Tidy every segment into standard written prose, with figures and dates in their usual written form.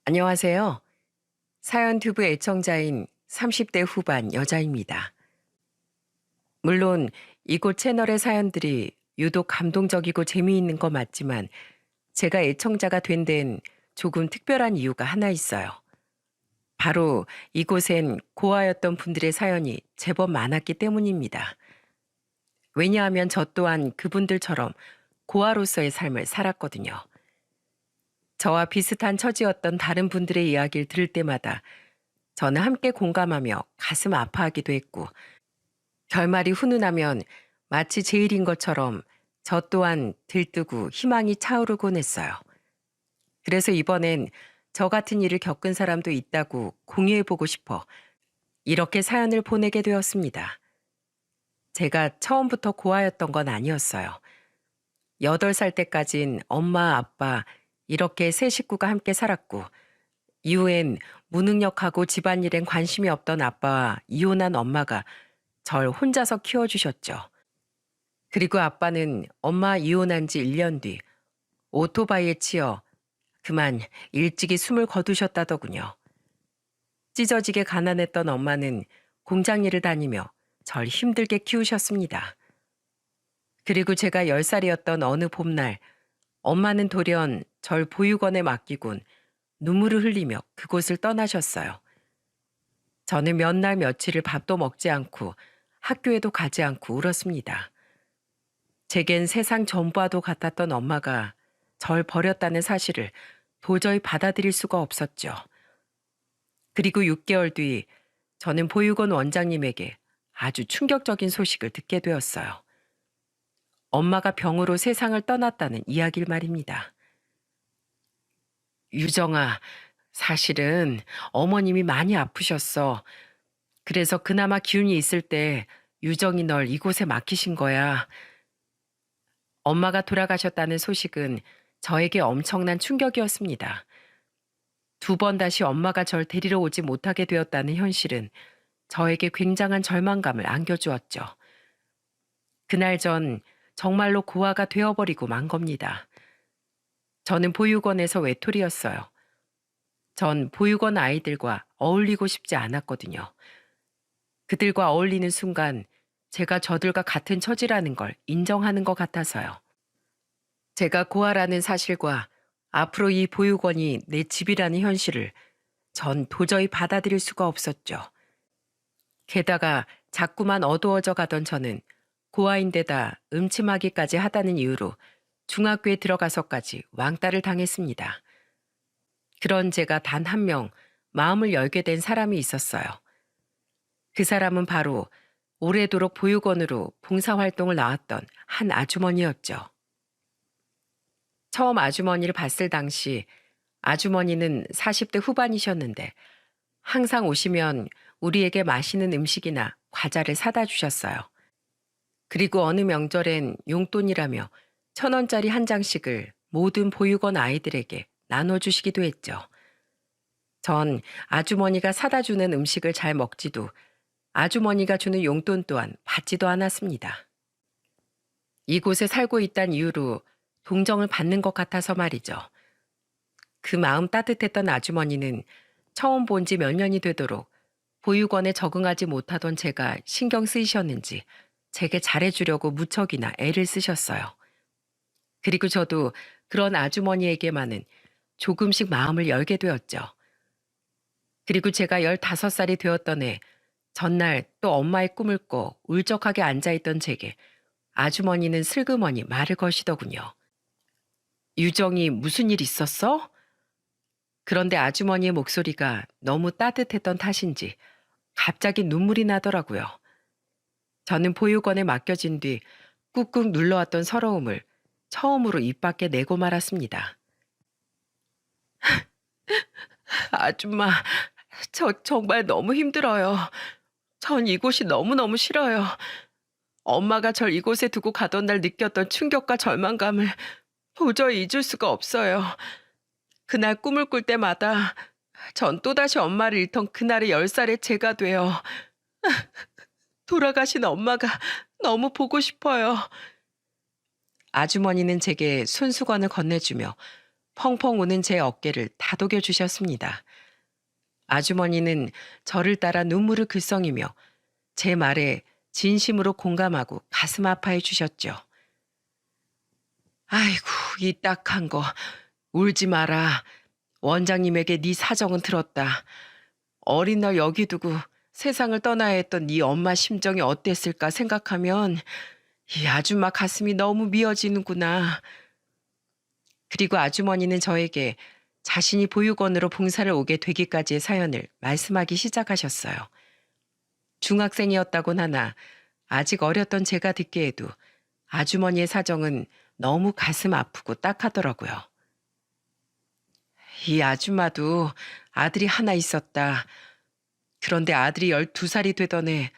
안녕하세요. 사연 튜브 애청자인 30대 후반 여자입니다. 물론 이곳 채널의 사연들이 유독 감동적이고 재미있는 거 맞지만 제가 애청자가 된 데엔 조금 특별한 이유가 하나 있어요. 바로 이곳엔 고아였던 분들의 사연이 제법 많았기 때문입니다. 왜냐하면 저 또한 그분들처럼 고아로서의 삶을 살았거든요. 저와 비슷한 처지였던 다른 분들의 이야기를 들을 때마다 저는 함께 공감하며 가슴 아파하기도 했고, 결말이 훈훈하면 마치 제 일인 것처럼 저 또한 들뜨고 희망이 차오르곤 했어요. 그래서 이번엔 저 같은 일을 겪은 사람도 있다고 공유해보고 싶어 이렇게 사연을 보내게 되었습니다. 제가 처음부터 고아였던 건 아니었어요. 8살 때까진 엄마, 아빠 이렇게 세 식구가 함께 살았고, 이후엔 무능력하고 집안일엔 관심이 없던 아빠와 이혼한 엄마가 절 혼자서 키워주셨죠. 그리고 아빠는 엄마 이혼한 지 1년 뒤 오토바이에 치여 그만 일찍이 숨을 거두셨다더군요. 찢어지게 가난했던 엄마는 공장 일을 다니며 절 힘들게 키우셨습니다. 그리고 제가 10살이었던 어느 봄날 엄마는 돌연 절 보육원에 맡기곤 눈물을 흘리며 그곳을 떠나셨어요. 저는 몇 날 며칠을 밥도 먹지 않고 학교에도 가지 않고 울었습니다. 제겐 세상 전부와도 같았던 엄마가 절 버렸다는 사실을 도저히 받아들일 수가 없었죠. 그리고 6개월 뒤 저는 보육원 원장님에게 아주 충격적인 소식을 듣게 되었어요. 엄마가 병으로 세상을 떠났다는 이야기를 말입니다. 유정아, 사실은 어머님이 많이 아프셨어. 그래서 그나마 기운이 있을 때 유정이 널 이곳에 맡기신 거야. 엄마가 돌아가셨다는 소식은 저에게 엄청난 충격이었습니다. 2번 다시 엄마가 절 데리러 오지 못하게 되었다는 현실은 저에게 굉장한 절망감을 안겨주었죠. 그날 전 정말로 고아가 되어버리고 만 겁니다. 저는 보육원에서 외톨이였어요. 전 보육원 아이들과 어울리고 싶지 않았거든요. 그들과 어울리는 순간 제가 저들과 같은 처지라는 걸 인정하는 것 같아서요. 제가 고아라는 사실과 앞으로 이 보육원이 내 집이라는 현실을 전 도저히 받아들일 수가 없었죠. 게다가 자꾸만 어두워져 가던 저는 고아인데다 음침하기까지 하다는 이유로 중학교에 들어가서까지 왕따를 당했습니다. 그런 제가 단 한 명 마음을 열게 된 사람이 있었어요. 그 사람은 바로 오래도록 보육원으로 봉사활동을 나왔던 한 아주머니였죠. 처음 아주머니를 봤을 당시 아주머니는 40대 후반이셨는데 항상 오시면 우리에게 맛있는 음식이나 과자를 사다 주셨어요. 그리고 어느 명절엔 용돈이라며 1,000원짜리 한 장씩을 모든 보육원 아이들에게 나눠주시기도 했죠. 전 아주머니가 사다 주는 음식을 잘 먹지도 아주머니가 주는 용돈 또한 받지도 않았습니다. 이곳에 살고 있다는 이유로 동정을 받는 것 같아서 말이죠. 그 마음 따뜻했던 아주머니는 처음 본 지 몇 년이 되도록 보육원에 적응하지 못하던 제가 신경 쓰이셨는지 제게 잘해주려고 무척이나 애를 쓰셨어요. 그리고 저도 그런 아주머니에게만은 조금씩 마음을 열게 되었죠. 그리고 제가 15살이 되었던 해 전날 또 엄마의 꿈을 꿔 울적하게 앉아있던 제게 아주머니는 슬그머니 말을 거시더군요. 유정이 무슨 일 있었어? 그런데 아주머니의 목소리가 너무 따뜻했던 탓인지 갑자기 눈물이 나더라고요. 저는 보육원에 맡겨진 뒤 꾹꾹 눌러왔던 서러움을 처음으로 입 밖에 내고 말았습니다. 아줌마, 저 정말 너무 힘들어요. 전 이곳이 너무너무 싫어요. 엄마가 절 이곳에 두고 가던 날 느꼈던 충격과 절망감을 도저히 잊을 수가 없어요. 그날 꿈을 꿀 때마다 전 또다시 엄마를 잃던 그날의 10살의 제가 돼요. 돌아가신 엄마가 너무 보고 싶어요. 아주머니는 제게 손수건을 건네주며 펑펑 우는 제 어깨를 다독여 주셨습니다. 아주머니는 저를 따라 눈물을 글썽이며 제 말에 진심으로 공감하고 가슴 아파해 주셨죠. 아이고, 이 딱한 거. 울지 마라. 원장님에게 네 사정은 들었다. 어린 날 여기 두고 세상을 떠나야 했던 네 엄마 심정이 어땠을까 생각하면 이 아줌마 가슴이 너무 미어지는구나. 그리고 아주머니는 저에게 자신이 보육원으로 봉사를 오게 되기까지의 사연을 말씀하기 시작하셨어요. 중학생이었다곤 하나 아직 어렸던 제가 듣기에도 아주머니의 사정은 너무 가슴 아프고 딱하더라고요. 이 아줌마도 아들이 하나 있었다. 그런데 아들이 12살이 되던 해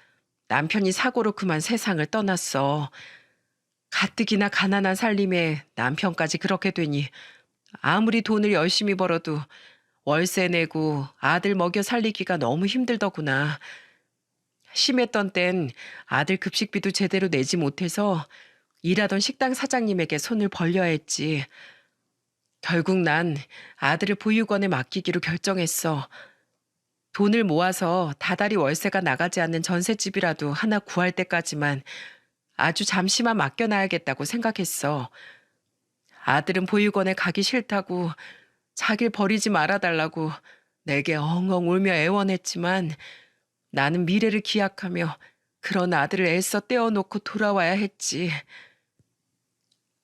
남편이 사고로 그만 세상을 떠났어. 가뜩이나 가난한 살림에 남편까지 그렇게 되니 아무리 돈을 열심히 벌어도 월세 내고 아들 먹여 살리기가 너무 힘들더구나. 심했던 땐 아들 급식비도 제대로 내지 못해서 일하던 식당 사장님에게 손을 벌려야 했지. 결국 난 아들을 보육원에 맡기기로 결정했어. 돈을 모아서 다달이 월세가 나가지 않는 전셋집이라도 하나 구할 때까지만 아주 잠시만 맡겨놔야겠다고 생각했어. 아들은 보육원에 가기 싫다고 자길 버리지 말아달라고 내게 엉엉 울며 애원했지만 나는 미래를 기약하며 그런 아들을 애써 떼어놓고 돌아와야 했지.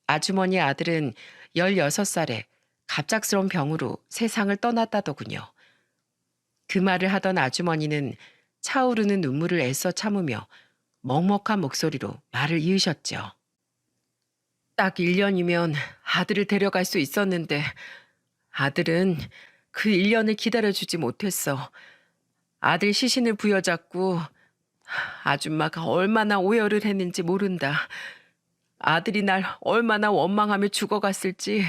아주머니 아들은 16살에 갑작스러운 병으로 세상을 떠났다더군요. 그 말을 하던 아주머니는 차오르는 눈물을 애써 참으며 먹먹한 목소리로 말을 이으셨죠. 딱 1년이면 아들을 데려갈 수 있었는데 아들은 그 1년을 기다려주지 못했어. 아들 시신을 부여잡고 아줌마가 얼마나 오열을 했는지 모른다. 아들이 날 얼마나 원망하며 죽어갔을지,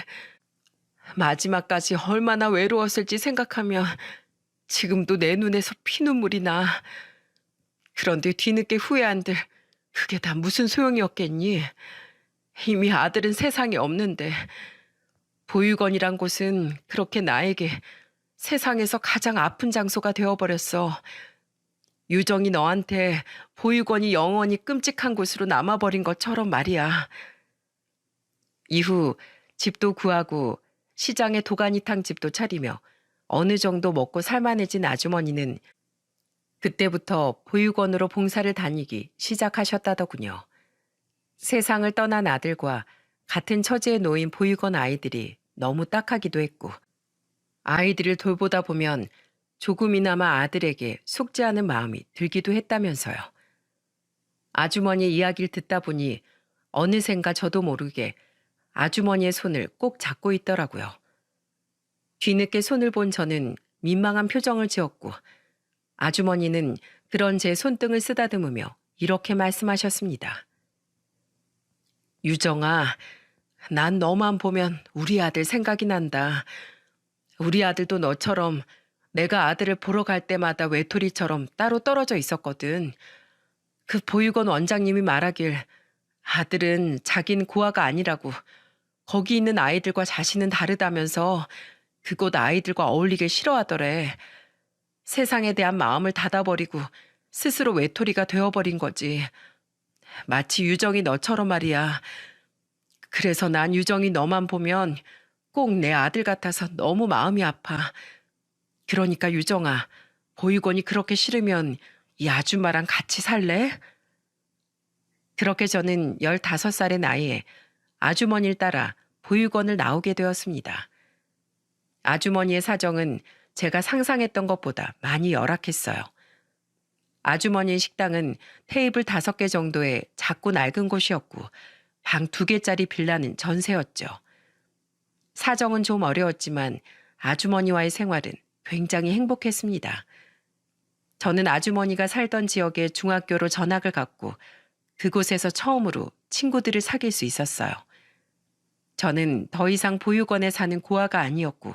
마지막까지 얼마나 외로웠을지 생각하면 지금도 내 눈에서 피눈물이 나. 그런데 뒤늦게 후회한들 그게 다 무슨 소용이었겠니? 이미 아들은 세상에 없는데 보육원이란 곳은 그렇게 나에게 세상에서 가장 아픈 장소가 되어버렸어. 유정이 너한테 보육원이 영원히 끔찍한 곳으로 남아버린 것처럼 말이야. 이후 집도 구하고 시장에 도가니탕 집도 차리며 어느 정도 먹고 살만해진 아주머니는 그때부터 보육원으로 봉사를 다니기 시작하셨다더군요. 세상을 떠난 아들과 같은 처지에 놓인 보육원 아이들이 너무 딱하기도 했고 아이들을 돌보다 보면 조금이나마 아들에게 속지 않은 마음이 들기도 했다면서요. 아주머니의 이야기를 듣다 보니 어느샌가 저도 모르게 아주머니의 손을 꼭 잡고 있더라고요. 뒤늦게 손을 본 저는 민망한 표정을 지었고 아주머니는 그런 제 손등을 쓰다듬으며 이렇게 말씀하셨습니다. 유정아, 난 너만 보면 우리 아들 생각이 난다. 우리 아들도 너처럼 내가 아들을 보러 갈 때마다 외톨이처럼 따로 떨어져 있었거든. 그 보육원 원장님이 말하길 아들은 자긴 고아가 아니라고 거기 있는 아이들과 자신은 다르다면서 그곳 아이들과 어울리길 싫어하더래. 세상에 대한 마음을 닫아버리고 스스로 외톨이가 되어버린 거지. 마치 유정이 너처럼 말이야. 그래서 난 유정이 너만 보면 꼭 내 아들 같아서 너무 마음이 아파. 그러니까 유정아, 보육원이 그렇게 싫으면 이 아줌마랑 같이 살래? 그렇게 저는 15살의 나이에 아주머니를 따라 보육원을 나오게 되었습니다. 아주머니의 사정은 제가 상상했던 것보다 많이 열악했어요. 아주머니의 식당은 테이블 5개 정도의 작고 낡은 곳이었고 방 2개짜리 빌라는 전세였죠. 사정은 좀 어려웠지만 아주머니와의 생활은 굉장히 행복했습니다. 저는 아주머니가 살던 지역에 중학교로 전학을 갔고 그곳에서 처음으로 친구들을 사귈 수 있었어요. 저는 더 이상 보육원에 사는 고아가 아니었고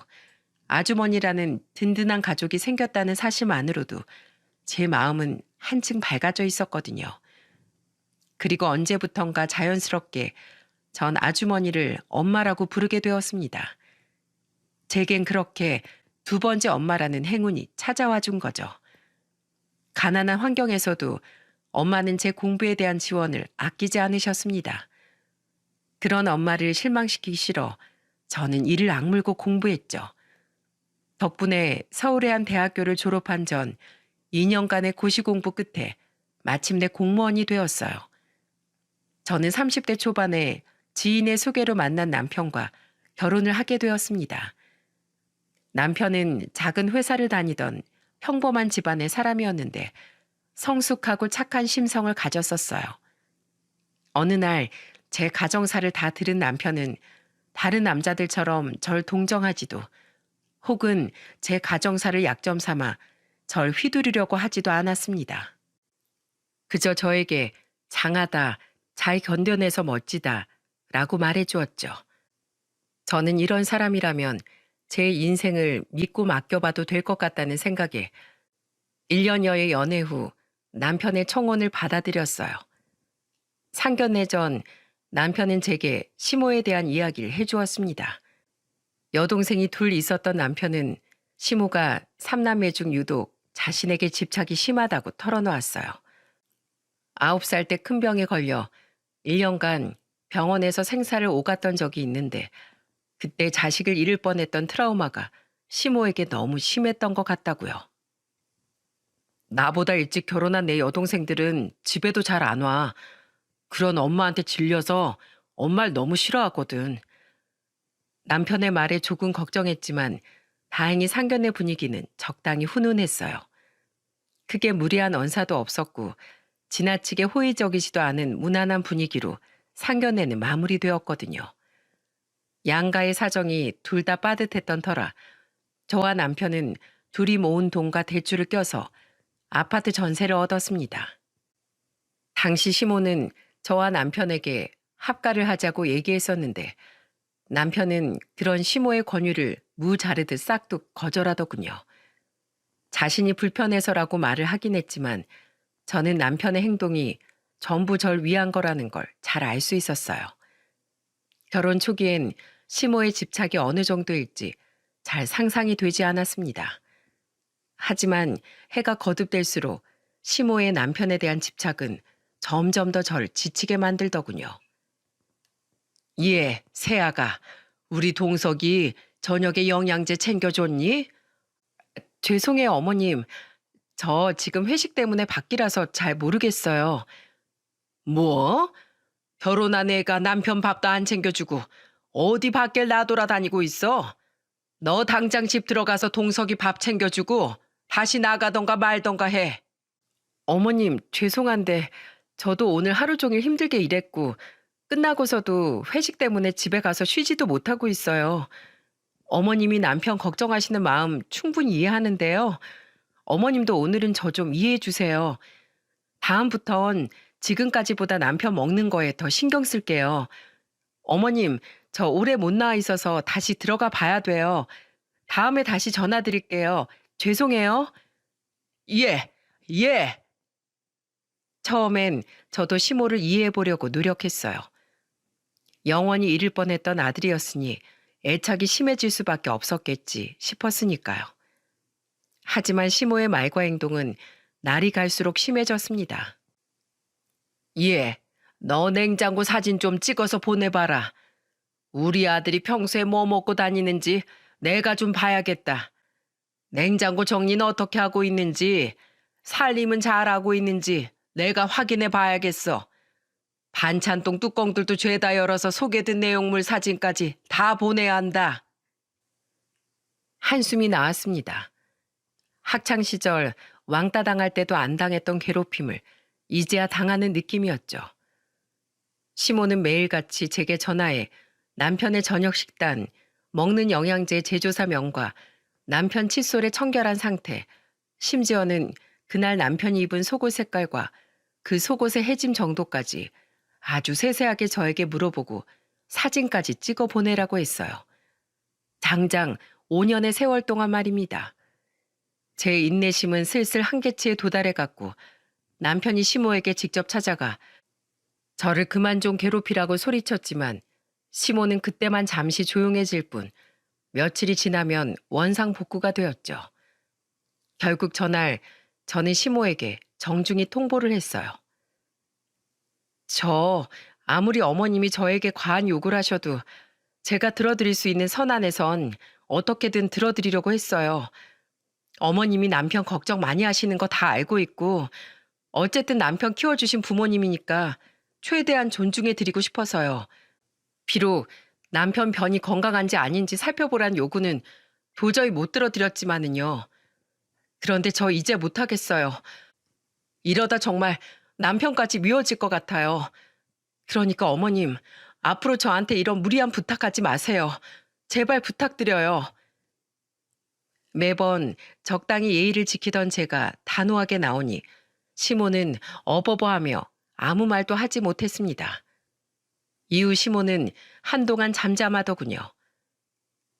아주머니라는 든든한 가족이 생겼다는 사실만으로도 제 마음은 한층 밝아져 있었거든요. 그리고 언제부턴가 자연스럽게 전 아주머니를 엄마라고 부르게 되었습니다. 제겐 그렇게 두 번째 엄마라는 행운이 찾아와 준 거죠. 가난한 환경에서도 엄마는 제 공부에 대한 지원을 아끼지 않으셨습니다. 그런 엄마를 실망시키기 싫어 저는 이를 악물고 공부했죠. 덕분에 서울의 한 대학교를 졸업한 전 2년간의 고시 공부 끝에 마침내 공무원이 되었어요. 저는 30대 초반에 지인의 소개로 만난 남편과 결혼을 하게 되었습니다. 남편은 작은 회사를 다니던 평범한 집안의 사람이었는데 성숙하고 착한 심성을 가졌었어요. 어느 날 제 가정사를 다 들은 남편은 다른 남자들처럼 절 동정하지도 혹은 제 가정사를 약점 삼아 절 휘두르려고 하지도 않았습니다. 그저 저에게 장하다, 잘 견뎌내서 멋지다 라고 말해주었죠. 저는 이런 사람이라면 제 인생을 믿고 맡겨봐도 될 것 같다는 생각에 1년여의 연애 후 남편의 청혼을 받아들였어요. 상견례 전 남편은 제게 시모에 대한 이야기를 해주었습니다. 여동생이 둘 있었던 남편은 시모가 3남매 중 유독 자신에게 집착이 심하다고 털어놓았어요. 9살 때 큰 병에 걸려 1년간 병원에서 생사를 오갔던 적이 있는데 그때 자식을 잃을 뻔했던 트라우마가 시모에게 너무 심했던 것 같다고요. 나보다 일찍 결혼한 내 여동생들은 집에도 잘 안 와. 그런 엄마한테 질려서 엄마를 너무 싫어하거든. 남편의 말에 조금 걱정했지만 다행히 상견례 분위기는 적당히 훈훈했어요. 크게 무리한 언사도 없었고 지나치게 호의적이지도 않은 무난한 분위기로 상견례는 마무리되었거든요. 양가의 사정이 둘 다 빠듯했던 터라 저와 남편은 둘이 모은 돈과 대출을 껴서 아파트 전세를 얻었습니다. 당시 시모는 저와 남편에게 합가를 하자고 얘기했었는데 남편은 그런 시모의 권유를 무 자르듯 싹둑 거절하더군요. 자신이 불편해서라고 말을 하긴 했지만 저는 남편의 행동이 전부 절 위한 거라는 걸 잘 알 수 있었어요. 결혼 초기엔 시모의 집착이 어느 정도일지 잘 상상이 되지 않았습니다. 하지만 해가 거듭될수록 시모의 남편에 대한 집착은 점점 더 절 지치게 만들더군요. 예, 세아가 우리 동석이 저녁에 영양제 챙겨줬니? 죄송해요, 어머님. 저 지금 회식 때문에 밖이라서 잘 모르겠어요. 뭐? 결혼한 애가 남편 밥도 안 챙겨주고 어디 밖을 나돌아다니고 있어? 너 당장 집 들어가서 동석이 밥 챙겨주고 다시 나가던가 말던가 해. 어머님, 죄송한데 저도 오늘 하루 종일 힘들게 일했고 끝나고서도 회식 때문에 집에 가서 쉬지도 못하고 있어요. 어머님이 남편 걱정하시는 마음 충분히 이해하는데요. 어머님도 오늘은 저 좀 이해해 주세요. 다음부턴 지금까지보다 남편 먹는 거에 더 신경 쓸게요. 어머님, 저 오래 못 나와 있어서 다시 들어가 봐야 돼요. 다음에 다시 전화 드릴게요. 죄송해요. 예, 예. 처음엔 저도 시모를 이해해 보려고 노력했어요. 영원히 잃을 뻔했던 아들이었으니 애착이 심해질 수밖에 없었겠지 싶었으니까요. 하지만 시모의 말과 행동은 날이 갈수록 심해졌습니다. 예, 너 냉장고 사진 좀 찍어서 보내봐라. 우리 아들이 평소에 뭐 먹고 다니는지 내가 좀 봐야겠다. 냉장고 정리는 어떻게 하고 있는지, 살림은 잘하고 있는지 내가 확인해 봐야겠어. 반찬통 뚜껑들도 죄다 열어서 소개된 내용물 사진까지 다 보내야 한다. 한숨이 나왔습니다. 학창시절 왕따 당할 때도 안 당했던 괴롭힘을 이제야 당하는 느낌이었죠. 시모는 매일같이 제게 전화해 남편의 저녁 식단, 먹는 영양제 제조사명과 남편 칫솔의 청결한 상태, 심지어는 그날 남편이 입은 속옷 색깔과 그 속옷의 해짐 정도까지 아주 세세하게 저에게 물어보고 사진까지 찍어 보내라고 했어요. 장장 5년의 세월 동안 말입니다. 제 인내심은 슬슬 한계치에 도달해 갔고 남편이 시모에게 직접 찾아가 저를 그만 좀 괴롭히라고 소리쳤지만 시모는 그때만 잠시 조용해질 뿐 며칠이 지나면 원상복구가 되었죠. 결국 전날 저는 시모에게 정중히 통보를 했어요. 저 아무리 어머님이 저에게 과한 요구를 하셔도 제가 들어드릴 수 있는 선안에선 어떻게든 들어드리려고 했어요. 어머님이 남편 걱정 많이 하시는 거 다 알고 있고 어쨌든 남편 키워주신 부모님이니까 최대한 존중해 드리고 싶어서요. 비록 남편 변이 건강한지 아닌지 살펴보란 요구는 도저히 못 들어드렸지만은요. 그런데 저 이제 못하겠어요. 이러다 정말 남편까지 미워질 것 같아요. 그러니까 어머님, 앞으로 저한테 이런 무리한 부탁하지 마세요. 제발 부탁드려요. 매번 적당히 예의를 지키던 제가 단호하게 나오니 시모는 어버버하며 아무 말도 하지 못했습니다. 이후 시모는 한동안 잠잠하더군요.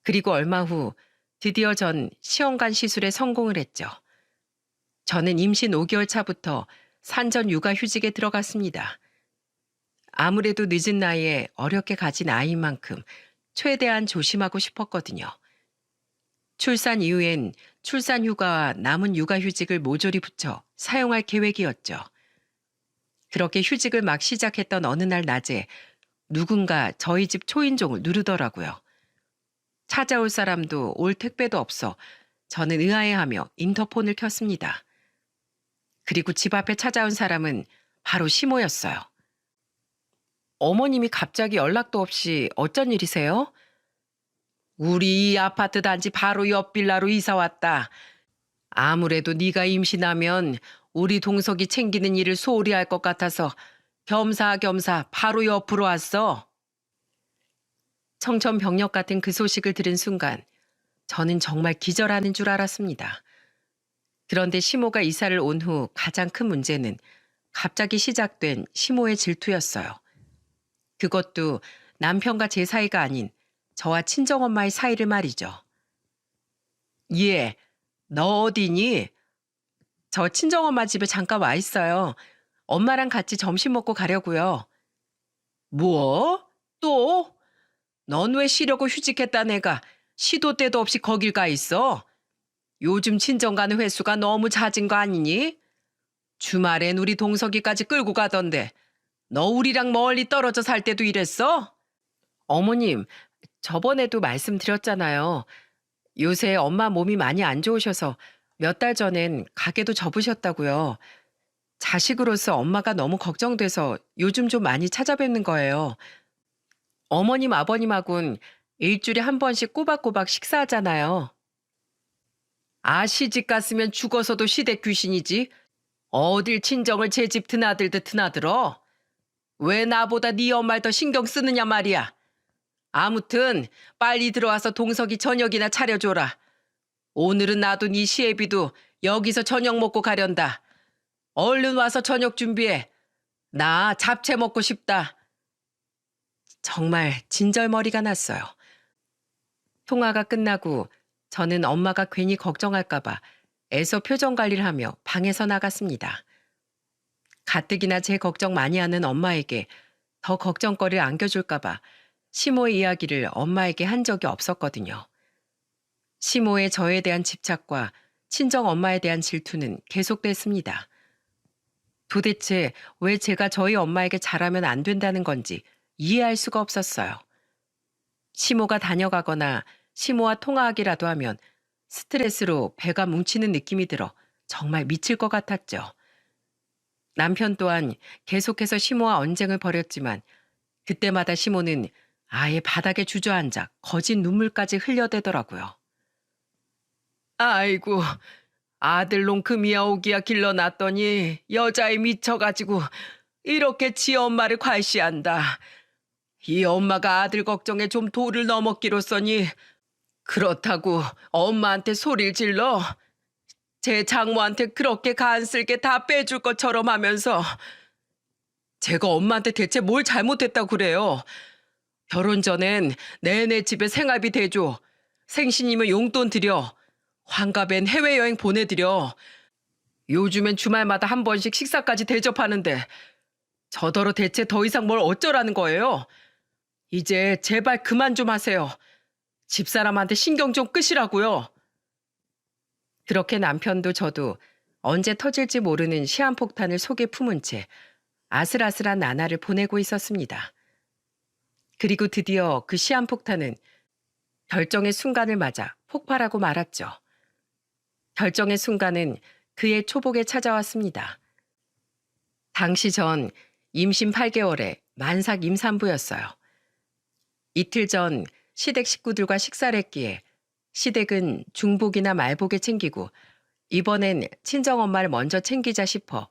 그리고 얼마 후 드디어 전 시험관 시술에 성공을 했죠. 저는 임신 5개월 차부터 산전 육아휴직에 들어갔습니다. 아무래도 늦은 나이에 어렵게 가진 아이인 만큼 최대한 조심하고 싶었거든요. 출산 이후엔 출산 휴가와 남은 육아휴직을 모조리 붙여 사용할 계획이었죠. 그렇게 휴직을 막 시작했던 어느 날 낮에 누군가 저희 집 초인종을 누르더라고요. 찾아올 사람도 올 택배도 없어 저는 의아해하며 인터폰을 켰습니다. 그리고 집 앞에 찾아온 사람은 바로 시모였어요. 어머님이 갑자기 연락도 없이 어쩐 일이세요? 우리 이 아파트 단지 바로 옆 빌라로 이사 왔다. 아무래도 네가 임신하면 우리 동석이 챙기는 일을 소홀히 할 것 같아서 겸사겸사 바로 옆으로 왔어. 청천벽력 같은 그 소식을 들은 순간 저는 정말 기절하는 줄 알았습니다. 그런데 시모가 이사를 온 후 가장 큰 문제는 갑자기 시작된 시모의 질투였어요. 그것도 남편과 제 사이가 아닌 저와 친정엄마의 사이를 말이죠. 얘, 너 어디니? 저 친정엄마 집에 잠깐 와 있어요. 엄마랑 같이 점심 먹고 가려고요. 뭐? 또? 넌 왜 쉬려고 휴직했다 내가 시도 때도 없이 거길 가 있어? 요즘 친정 가는 횟수가 너무 잦은 거 아니니? 주말엔 우리 동석이까지 끌고 가던데 너 우리랑 멀리 떨어져 살 때도 이랬어? 어머님, 저번에도 말씀드렸잖아요. 요새 엄마 몸이 많이 안 좋으셔서 몇 달 전엔 가게도 접으셨다고요. 자식으로서 엄마가 너무 걱정돼서 요즘 좀 많이 찾아뵙는 거예요. 어머님, 아버님하고는 일주일에 한 번씩 꼬박꼬박 식사하잖아요. 아, 시집 갔으면 죽어서도 시댁 귀신이지. 어딜 친정을 제 집 드나들듯 드나들어. 왜 나보다 네 엄마를 더 신경 쓰느냐 말이야. 아무튼 빨리 들어와서 동석이 저녁이나 차려줘라. 오늘은 나도 네 시애비도 여기서 저녁 먹고 가련다. 얼른 와서 저녁 준비해. 나 잡채 먹고 싶다. 정말 진절머리가 났어요. 통화가 끝나고 저는 엄마가 괜히 걱정할까봐 애써 표정 관리를 하며 방에서 나갔습니다. 가뜩이나 제 걱정 많이 하는 엄마에게 더 걱정거리를 안겨줄까봐 시모의 이야기를 엄마에게 한 적이 없었거든요. 시모의 저에 대한 집착과 친정 엄마에 대한 질투는 계속됐습니다. 도대체 왜 제가 저희 엄마에게 잘하면 안 된다는 건지 이해할 수가 없었어요. 시모가 다녀가거나 시모와 통화하기라도 하면 스트레스로 배가 뭉치는 느낌이 들어 정말 미칠 것 같았죠. 남편 또한 계속해서 시모와 언쟁을 벌였지만 그때마다 시모는 아예 바닥에 주저앉아 거진 눈물까지 흘려대더라고요. 아이고, 아들놈 금이야 오기야 길러놨더니 여자에 미쳐가지고 이렇게 지 엄마를 괄시한다. 이 엄마가 아들 걱정에 좀 도를 넘었기로써니 그렇다고 엄마한테 소리를 질러 제 장모한테 그렇게 간쓸게 다 빼줄 것처럼 하면서 제가 엄마한테 대체 뭘 잘못했다고 그래요. 결혼 전엔 내내 집에 생활비 대줘. 생신이면 용돈 드려. 환갑엔 해외여행 보내드려. 요즘엔 주말마다 한 번씩 식사까지 대접하는데 저더러 대체 더 이상 뭘 어쩌라는 거예요. 이제 제발 그만 좀 하세요. 집사람한테 신경 좀 끄시라고요. 그렇게 남편도 저도 언제 터질지 모르는 시한폭탄을 속에 품은 채 아슬아슬한 나날을 보내고 있었습니다. 그리고 드디어 그 시한폭탄은 결정의 순간을 맞아 폭발하고 말았죠. 결정의 순간은 그의 초복에 찾아왔습니다. 당시 전 임신 8개월에 만삭 임산부였어요. 이틀 전 시댁 식구들과 식사를 했기에 시댁은 중복이나 말복에 챙기고 이번엔 친정엄마를 먼저 챙기자 싶어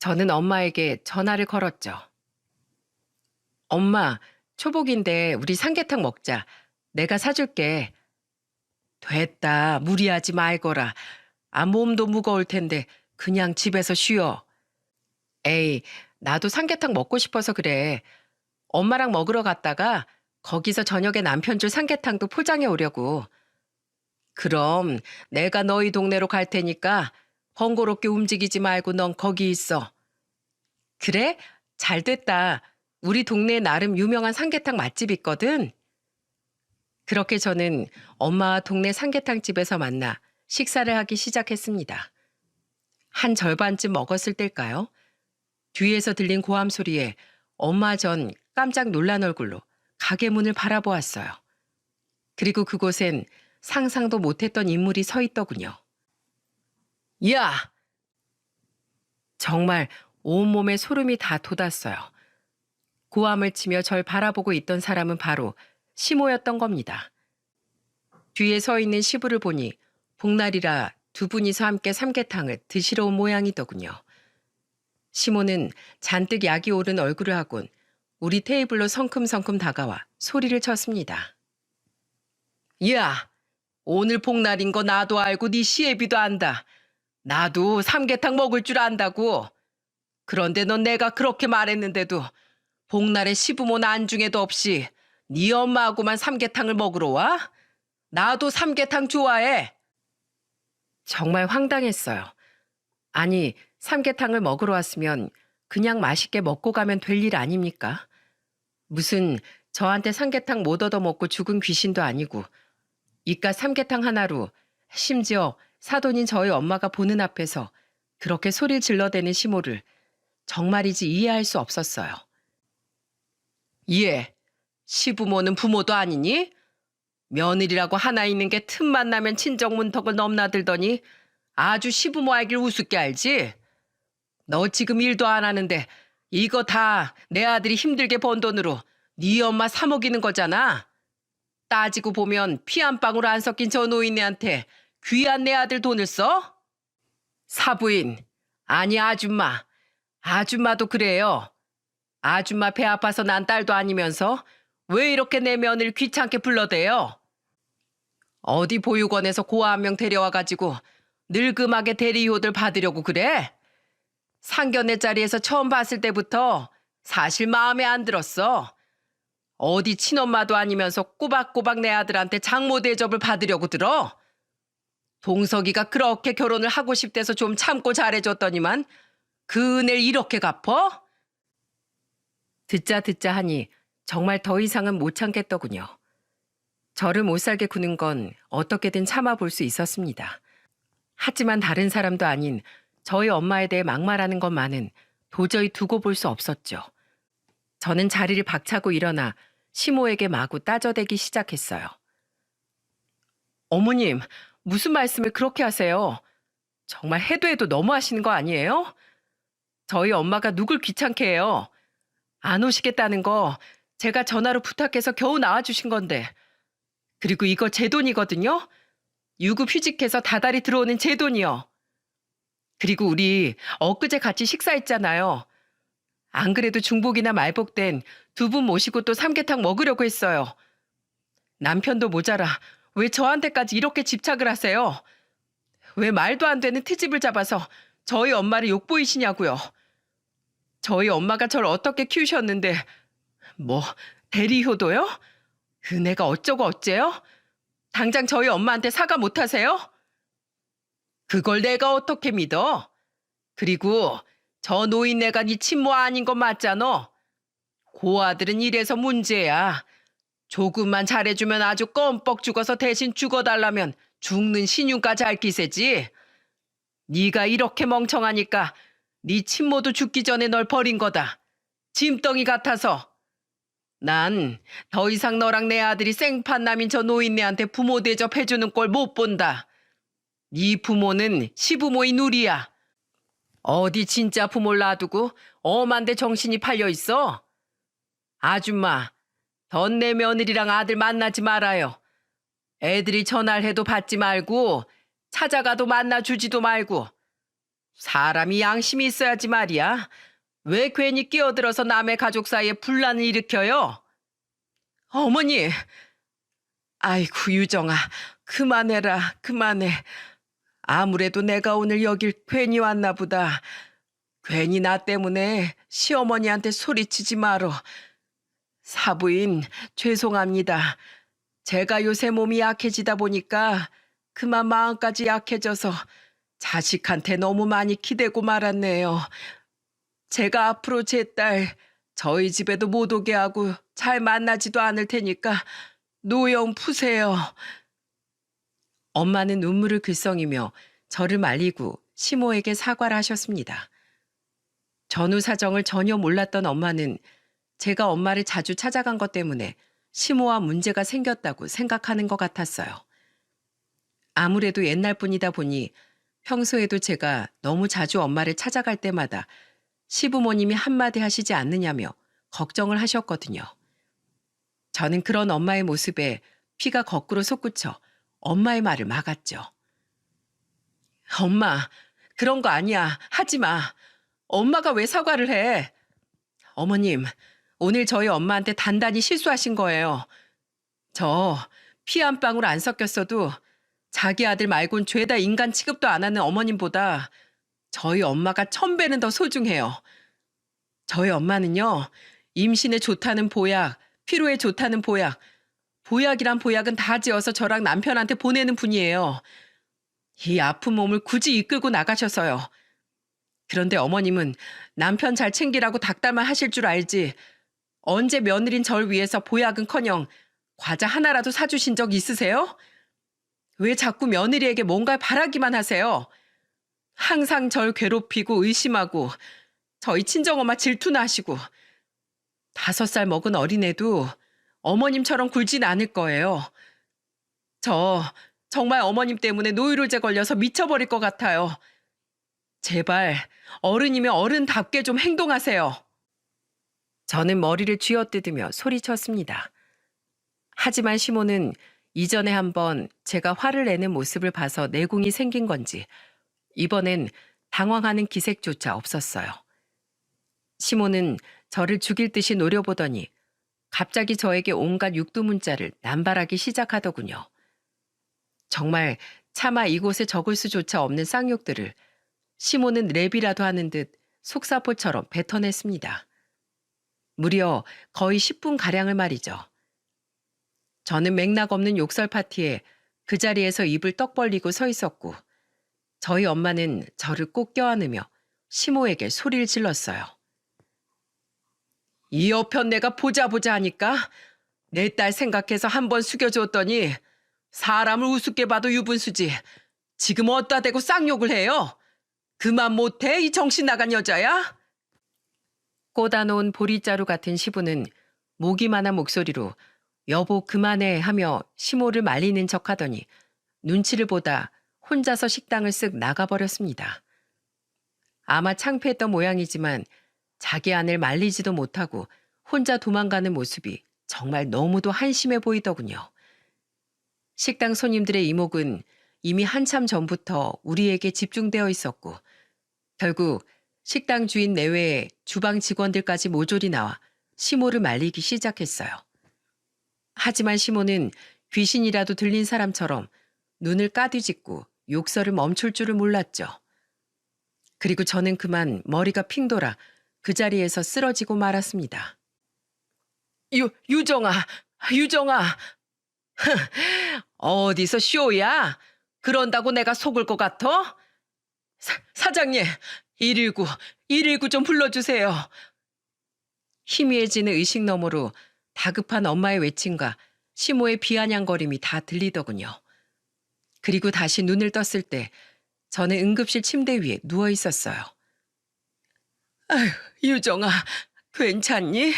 저는 엄마에게 전화를 걸었죠. 엄마, 초복인데 우리 삼계탕 먹자. 내가 사줄게. 됐다. 무리하지 말거라. 몸도 무거울 텐데 그냥 집에서 쉬어. 에이, 나도 삼계탕 먹고 싶어서 그래. 엄마랑 먹으러 갔다가 거기서 저녁에 남편 줄 삼계탕도 포장해 오려고. 그럼 내가 너희 동네로 갈 테니까 번거롭게 움직이지 말고 넌 거기 있어. 그래? 잘 됐다. 우리 동네에 나름 유명한 삼계탕 맛집 있거든. 그렇게 저는 엄마와 동네 삼계탕 집에서 만나 식사를 하기 시작했습니다. 한 절반쯤 먹었을 때일까요? 뒤에서 들린 고함 소리에 엄마 전 깜짝 놀란 얼굴로 가게 문을 바라보았어요. 그리고 그곳엔 상상도 못했던 인물이 서 있더군요. 야! 정말 온몸에 소름이 다 돋았어요. 고함을 치며 절 바라보고 있던 사람은 바로 시모였던 겁니다. 뒤에 서 있는 시부를 보니 복날이라 두 분이서 함께 삼계탕을 드시러 온 모양이더군요. 시모는 잔뜩 약이 오른 얼굴을 하곤 우리 테이블로 성큼성큼 다가와 소리를 쳤습니다. 야! 오늘 복날인 거 나도 알고 네 시애비도 안다. 나도 삼계탕 먹을 줄 안다고. 그런데 넌 내가 그렇게 말했는데도 복날에 시부모나 안중에도 없이 네 엄마하고만 삼계탕을 먹으러 와? 나도 삼계탕 좋아해. 정말 황당했어요. 아니, 삼계탕을 먹으러 왔으면 그냥 맛있게 먹고 가면 될 일 아닙니까? 무슨 저한테 삼계탕 못 얻어먹고 죽은 귀신도 아니고 이깟 삼계탕 하나로 심지어 사돈인 저희 엄마가 보는 앞에서 그렇게 소리를 질러대는 시모를 정말이지 이해할 수 없었어요. 예, 시부모는 부모도 아니니? 며느리라고 하나 있는 게 틈만 나면 친정 문턱을 넘나들더니 아주 시부모 알길 우습게 알지? 너 지금 일도 안 하는데 이거 다 내 아들이 힘들게 번 돈으로 네 엄마 사 먹이는 거잖아. 따지고 보면 피 한 방울 안 섞인 저 노인네한테 귀한 내 아들 돈을 써? 사부인, 아니 아줌마. 아줌마도 그래요. 아줌마 배 아파서 난 딸도 아니면서 왜 이렇게 내 며느리를 귀찮게 불러대요? 어디 보육원에서 고아 한 명 데려와가지고 늙음하게 대리효들 받으려고 그래? 상견례 자리에서 처음 봤을 때부터 사실 마음에 안 들었어. 어디 친엄마도 아니면서 꼬박꼬박 내 아들한테 장모 대접을 받으려고 들어? 동석이가 그렇게 결혼을 하고 싶대서 좀 참고 잘해줬더니만 그 은혜를 이렇게 갚어? 듣자 하니 정말 더 이상은 못 참겠더군요. 저를 못 살게 구는 건 어떻게든 참아볼 수 있었습니다. 하지만 다른 사람도 아닌 저희 엄마에 대해 막말하는 것만은 도저히 두고 볼 수 없었죠. 저는 자리를 박차고 일어나 시모에게 마구 따져대기 시작했어요. 어머님, 무슨 말씀을 그렇게 하세요? 정말 해도 해도 너무하시는 거 아니에요? 저희 엄마가 누굴 귀찮게 해요? 안 오시겠다는 거 제가 전화로 부탁해서 겨우 나와주신 건데. 그리고 이거 제 돈이거든요? 유급 휴직해서 다달이 들어오는 제 돈이요. 그리고 우리 엊그제 같이 식사했잖아요. 안 그래도 중복이나 말복된 두 분 모시고 또 삼계탕 먹으려고 했어요. 남편도 모자라 왜 저한테까지 이렇게 집착을 하세요? 왜 말도 안 되는 트집을 잡아서 저희 엄마를 욕보이시냐고요. 저희 엄마가 저를 어떻게 키우셨는데 뭐 대리효도요? 은혜가 어쩌고 어째요? 당장 저희 엄마한테 사과 못하세요? 그걸 내가 어떻게 믿어? 그리고 저 노인네가 네 친모 아닌 거 맞잖아. 고아들은 이래서 문제야. 조금만 잘해주면 아주 껌뻑 죽어서 대신 죽어달라면 죽는 신용까지 할 기세지. 네가 이렇게 멍청하니까 네 친모도 죽기 전에 널 버린 거다. 짐덩이 같아서. 난 더 이상 너랑 내 아들이 생판남인 저 노인네한테 부모 대접해주는 꼴 못 본다. 네 부모는 시부모인 우리야. 어디 진짜 부모를 놔두고 엄한데 정신이 팔려 있어? 아줌마, 던 내 며느리랑 아들 만나지 말아요. 애들이 전화를 해도 받지 말고 찾아가도 만나주지도 말고. 사람이 양심이 있어야지 말이야. 왜 괜히 끼어들어서 남의 가족 사이에 분란을 일으켜요? 어머니! 아이고 유정아, 그만해라, 그만해. 아무래도 내가 오늘 여길 괜히 왔나 보다. 괜히 나 때문에 시어머니한테 소리치지 말어. 사부인 죄송합니다. 제가 요새 몸이 약해지다 보니까 그만 마음까지 약해져서 자식한테 너무 많이 기대고 말았네요. 제가 앞으로 제 딸 저희 집에도 못 오게 하고 잘 만나지도 않을 테니까 노여움 푸세요. 엄마는 눈물을 글썽이며 저를 말리고 시모에게 사과를 하셨습니다. 전후 사정을 전혀 몰랐던 엄마는 제가 엄마를 자주 찾아간 것 때문에 시모와 문제가 생겼다고 생각하는 것 같았어요. 아무래도 옛날 분이다 보니 평소에도 제가 너무 자주 엄마를 찾아갈 때마다 시부모님이 한마디 하시지 않느냐며 걱정을 하셨거든요. 저는 그런 엄마의 모습에 피가 거꾸로 솟구쳐 엄마의 말을 막았죠. 엄마, 그런 거 아니야. 하지 마. 엄마가 왜 사과를 해? 어머님, 오늘 저희 엄마한테 단단히 실수하신 거예요. 저 피 한 방울 안 섞였어도 자기 아들 말곤 죄다 인간 취급도 안 하는 어머님보다 저희 엄마가 1000배는 더 소중해요. 저희 엄마는요, 임신에 좋다는 보약, 피로에 좋다는 보약, 보약이란 보약은 다 지어서 저랑 남편한테 보내는 분이에요. 이 아픈 몸을 굳이 이끌고 나가셔서요. 그런데 어머님은 남편 잘 챙기라고 닥달만 하실 줄 알지 언제 며느린 절 위해서 보약은커녕 과자 하나라도 사주신 적 있으세요? 왜 자꾸 며느리에게 뭔가를 바라기만 하세요? 항상 절 괴롭히고 의심하고 저희 친정엄마 질투나 하시고 5살 먹은 어린애도 어머님처럼 굴진 않을 거예요. 저 정말 어머님 때문에 노이로제 걸려서 미쳐버릴 것 같아요. 제발 어른이면 어른답게 좀 행동하세요. 저는 머리를 쥐어뜯으며 소리쳤습니다. 하지만 시모는 이전에 한번 제가 화를 내는 모습을 봐서 내공이 생긴 건지 이번엔 당황하는 기색조차 없었어요. 시모는 저를 죽일 듯이 노려보더니 갑자기 저에게 온갖 육두문자를 남발하기 시작하더군요. 정말 차마 이곳에 적을 수조차 없는 쌍욕들을 시모는 랩이라도 하는 듯 속사포처럼 뱉어냈습니다. 무려 거의 10분가량을 말이죠. 저는 맥락 없는 욕설 파티에 그 자리에서 입을 떡 벌리고 서 있었고 저희 엄마는 저를 꼭 껴안으며 시모에게 소리를 질렀어요. 이 여편 내가 보자 하니까 내 딸 생각해서 한번 숙여줬더니 사람을 우습게 봐도 유분수지 지금 어디다 대고 쌍욕을 해요? 그만 못해 이 정신 나간 여자야? 꽂아놓은 보리자루 같은 시부는 모기만한 목소리로 여보 그만해 하며 시모를 말리는 척하더니 눈치를 보다 혼자서 식당을 쓱 나가버렸습니다. 아마 창피했던 모양이지만 자기 아내를 말리지도 못하고 혼자 도망가는 모습이 정말 너무도 한심해 보이더군요. 식당 손님들의 이목은 이미 한참 전부터 우리에게 집중되어 있었고 결국 식당 주인 내외에 주방 직원들까지 모조리 나와 시모를 말리기 시작했어요. 하지만 시모는 귀신이라도 들린 사람처럼 눈을 까뒤짓고 욕설을 멈출 줄을 몰랐죠. 그리고 저는 그만 머리가 핑 돌아 그 자리에서 쓰러지고 말았습니다. 유정아. 어디서 쇼야? 그런다고 내가 속을 것 같아? 사장님, 119 좀 불러주세요. 희미해지는 의식 너머로 다급한 엄마의 외침과 시모의 비아냥거림이 다 들리더군요. 그리고 다시 눈을 떴을 때 저는 응급실 침대 위에 누워 있었어요. 아휴, 유정아, 괜찮니?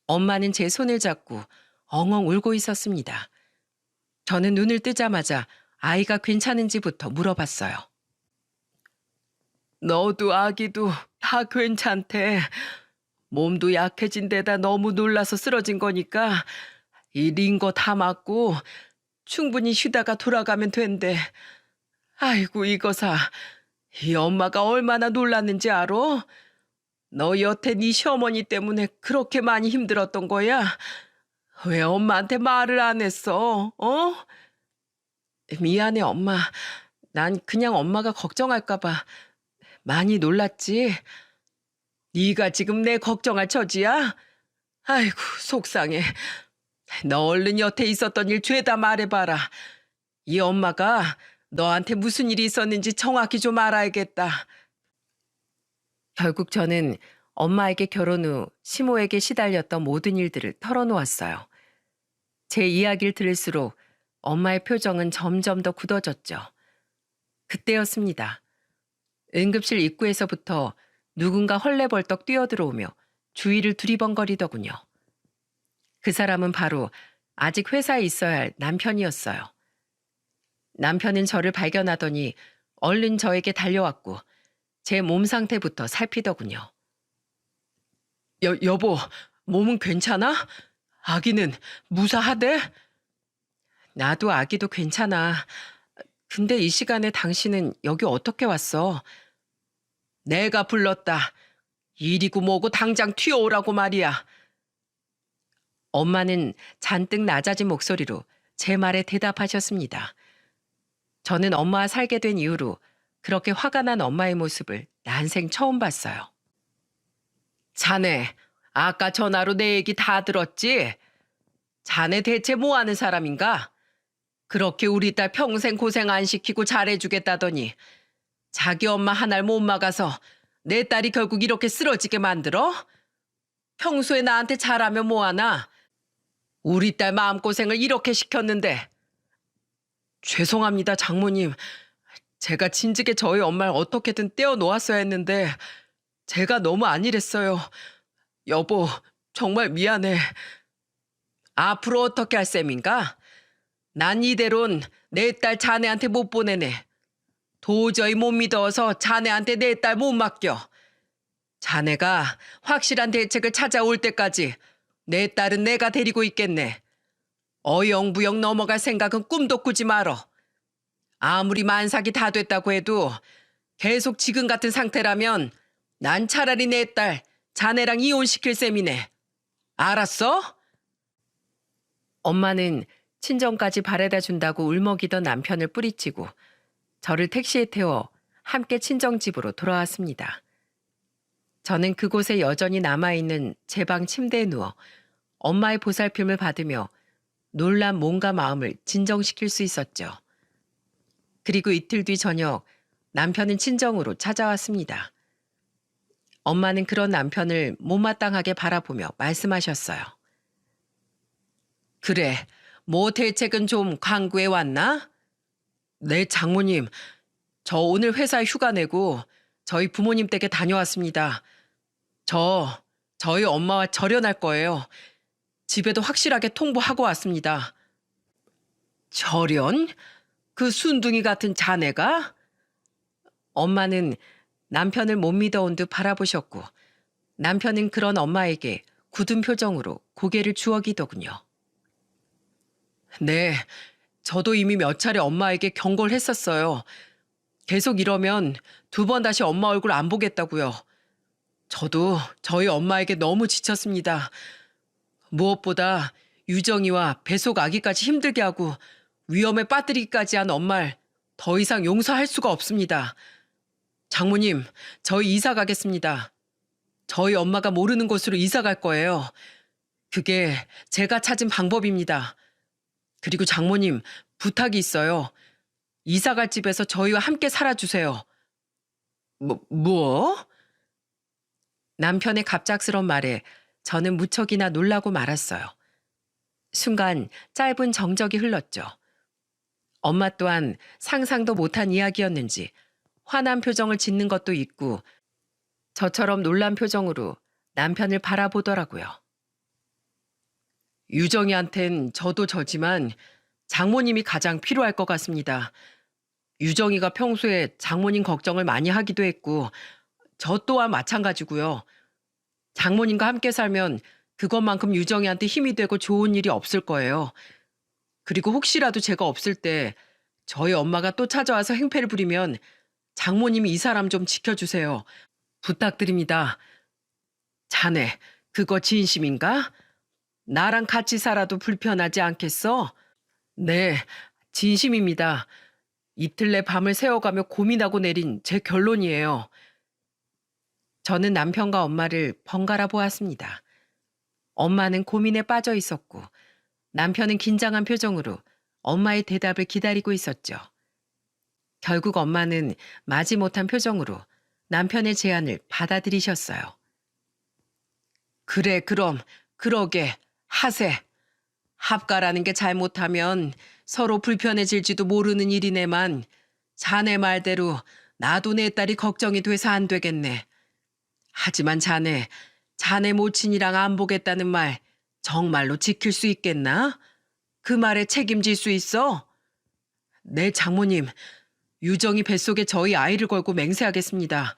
엄마는 제 손을 잡고 엉엉 울고 있었습니다. 저는 눈을 뜨자마자 아이가 괜찮은지부터 물어봤어요. 너도 아기도 다 괜찮대. 몸도 약해진 데다 너무 놀라서 쓰러진 거니까 이 링거 다 맞고 충분히 쉬다가 돌아가면 된대. 아이고 이거사, 이 엄마가 얼마나 놀랐는지 알아? 너 여태 네 시어머니 때문에 그렇게 많이 힘들었던 거야? 왜 엄마한테 말을 안 했어? 어? 미안해 엄마. 난 그냥 엄마가 걱정할까 봐 많이 놀랐지. 네가 지금 내 걱정할 처지야? 아이고 속상해. 너 얼른 여태 있었던 일 죄다 말해봐라. 이 엄마가 너한테 무슨 일이 있었는지 정확히 좀 알아야겠다. 결국 저는 엄마에게 결혼 후 시모에게 시달렸던 모든 일들을 털어놓았어요. 제 이야기를 들을수록 엄마의 표정은 점점 더 굳어졌죠. 그때였습니다. 응급실 입구에서부터 누군가 헐레벌떡 뛰어들어오며 주위를 두리번거리더군요. 그 사람은 바로 아직 회사에 있어야 할 남편이었어요. 남편은 저를 발견하더니 얼른 저에게 달려왔고 제 몸 상태부터 살피더군요. 여보, 몸은 괜찮아? 아기는 무사하대? 나도 아기도 괜찮아. 근데 이 시간에 당신은 여기 어떻게 왔어? 내가 불렀다. 일이고 뭐고 당장 튀어오라고 말이야. 엄마는 잔뜩 낮아진 목소리로 제 말에 대답하셨습니다. 저는 엄마와 살게 된 이후로 그렇게 화가 난 엄마의 모습을 난생 처음 봤어요. 자네, 아까 전화로 내 얘기 다 들었지? 자네 대체 뭐 하는 사람인가? 그렇게 우리 딸 평생 고생 안 시키고 잘해주겠다더니 자기 엄마 하나를 못 막아서 내 딸이 결국 이렇게 쓰러지게 만들어? 평소에 나한테 잘하면 뭐하나? 우리 딸 마음고생을 이렇게 시켰는데. 죄송합니다, 장모님. 제가 진즉에 저희 엄마를 어떻게든 떼어놓았어야 했는데 제가 너무 안일했어요. 여보, 정말 미안해. 앞으로 어떻게 할 셈인가? 난 이대론 내 딸 자네한테 못 보내네. 도저히 못 믿어서 자네한테 내 딸 못 맡겨. 자네가 확실한 대책을 찾아올 때까지 내 딸은 내가 데리고 있겠네. 어영부영 넘어갈 생각은 꿈도 꾸지 말어. 아무리 만삭이 다 됐다고 해도 계속 지금 같은 상태라면 난 차라리 내 딸 자네랑 이혼시킬 셈이네. 알았어? 엄마는 친정까지 바래다 준다고 울먹이던 남편을 뿌리치고 저를 택시에 태워 함께 친정집으로 돌아왔습니다. 저는 그곳에 여전히 남아있는 제 방 침대에 누워 엄마의 보살핌을 받으며 놀란 몸과 마음을 진정시킬 수 있었죠. 그리고 이틀 뒤 저녁 남편은 친정으로 찾아왔습니다. 엄마는 그런 남편을 못마땅하게 바라보며 말씀하셨어요. 그래, 뭐 대책은 좀 강구해 왔나? 네, 장모님. 저 오늘 회사에 휴가 내고 저희 부모님 댁에 다녀왔습니다. 저희 엄마와 절연할 거예요. 집에도 확실하게 통보하고 왔습니다. 절연? 그 순둥이 같은 자네가? 엄마는 남편을 못 믿어온 듯 바라보셨고 남편은 그런 엄마에게 굳은 표정으로 고개를 주워기더군요. 네, 저도 이미 몇 차례 엄마에게 경고를 했었어요. 계속 이러면 2번 다시 엄마 얼굴 안 보겠다고요. 저도 저희 엄마에게 너무 지쳤습니다. 무엇보다 유정이와 뱃속 아기까지 힘들게 하고 위험에 빠뜨리기까지 한 엄마를 더 이상 용서할 수가 없습니다. 장모님, 저희 이사 가겠습니다. 저희 엄마가 모르는 곳으로 이사 갈 거예요. 그게 제가 찾은 방법입니다. 그리고 장모님, 부탁이 있어요. 이사 갈 집에서 저희와 함께 살아주세요. 뭐? 남편의 갑작스런 말에 저는 무척이나 놀라고 말았어요. 순간 짧은 정적이 흘렀죠. 엄마 또한 상상도 못한 이야기였는지 화난 표정을 짓는 것도 있고 저처럼 놀란 표정으로 남편을 바라보더라고요. 유정이한텐 저도 저지만 장모님이 가장 필요할 것 같습니다. 유정이가 평소에 장모님 걱정을 많이 하기도 했고 저 또한 마찬가지고요. 장모님과 함께 살면 그것만큼 유정이한테 힘이 되고 좋은 일이 없을 거예요. 그리고 혹시라도 제가 없을 때 저희 엄마가 또 찾아와서 행패를 부리면 장모님이 이 사람 좀 지켜주세요. 부탁드립니다. 자네, 그거 진심인가? 나랑 같이 살아도 불편하지 않겠어? 네, 진심입니다. 이틀 내 밤을 새워가며 고민하고 내린 제 결론이에요. 저는 남편과 엄마를 번갈아 보았습니다. 엄마는 고민에 빠져 있었고 남편은 긴장한 표정으로 엄마의 대답을 기다리고 있었죠. 결국 엄마는 마지못한 표정으로 남편의 제안을 받아들이셨어요. 그래, 그럼 그러게 하세. 합가라는 게 잘못하면 서로 불편해질지도 모르는 일이네만 자네 말대로 나도 내 딸이 걱정이 돼서 안 되겠네. 하지만 자네 모친이랑 안 보겠다는 말 정말로 지킬 수 있겠나? 그 말에 책임질 수 있어? 네, 장모님. 유정이 뱃속에 저희 아이를 걸고 맹세하겠습니다.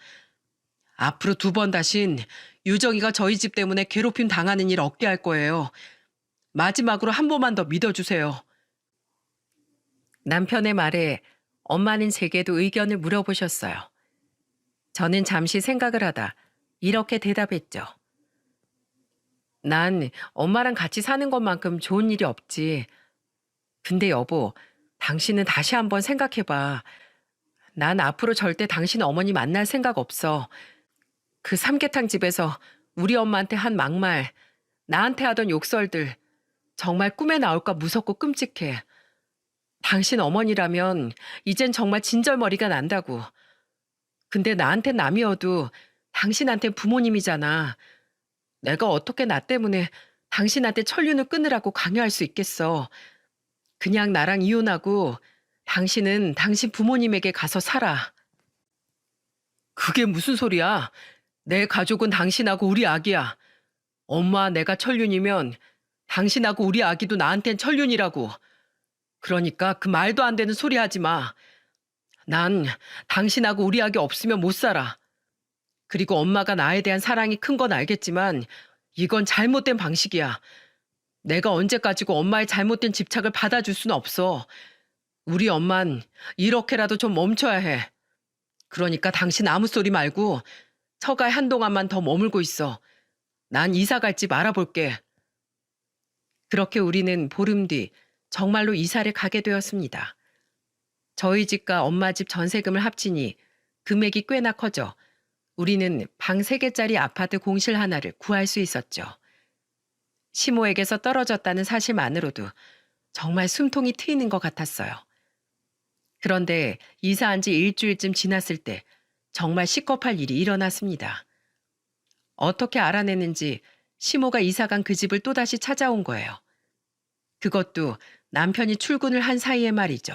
앞으로 2번 다신 유정이가 저희 집 때문에 괴롭힘 당하는 일 없게 할 거예요. 마지막으로 한 번만 더 믿어주세요. 남편의 말에 엄마는 제게도 의견을 물어보셨어요. 저는 잠시 생각을 하다 이렇게 대답했죠. 난 엄마랑 같이 사는 것만큼 좋은 일이 없지. 근데 여보, 당신은 다시 한번 생각해봐. 난 앞으로 절대 당신 어머니 만날 생각 없어. 그 삼계탕 집에서 우리 엄마한테 한 막말, 나한테 하던 욕설들 정말 꿈에 나올까 무섭고 끔찍해. 당신 어머니라면 이젠 정말 진절머리가 난다고. 근데 나한텐 남이어도 당신한텐 부모님이잖아. 내가 어떻게 나 때문에 당신한테 천륜을 끊으라고 강요할 수 있겠어. 그냥 나랑 이혼하고 당신은 당신 부모님에게 가서 살아. 그게 무슨 소리야? 내 가족은 당신하고 우리 아기야. 엄마 내가 천륜이면 당신하고 우리 아기도 나한텐 천륜이라고. 그러니까 그 말도 안 되는 소리 하지 마. 난 당신하고 우리 아기 없으면 못 살아. 그리고 엄마가 나에 대한 사랑이 큰 건 알겠지만 이건 잘못된 방식이야. 내가 언제까지고 엄마의 잘못된 집착을 받아줄 수는 없어. 우리 엄만 이렇게라도 좀 멈춰야 해. 그러니까 당신 아무 소리 말고 처가에 한동안만 더 머물고 있어. 난 이사 갈 집 알아볼게. 그렇게 우리는 보름 뒤 정말로 이사를 가게 되었습니다. 저희 집과 엄마 집 전세금을 합치니 금액이 꽤나 커져 우리는 방 3개짜리 아파트 공실 하나를 구할 수 있었죠. 시모에게서 떨어졌다는 사실만으로도 정말 숨통이 트이는 것 같았어요. 그런데 이사한 지 일주일쯤 지났을 때 정말 시겁할 일이 일어났습니다. 어떻게 알아내는지 시모가 이사간 그 집을 또다시 찾아온 거예요. 그것도 남편이 출근을 한 사이에 말이죠.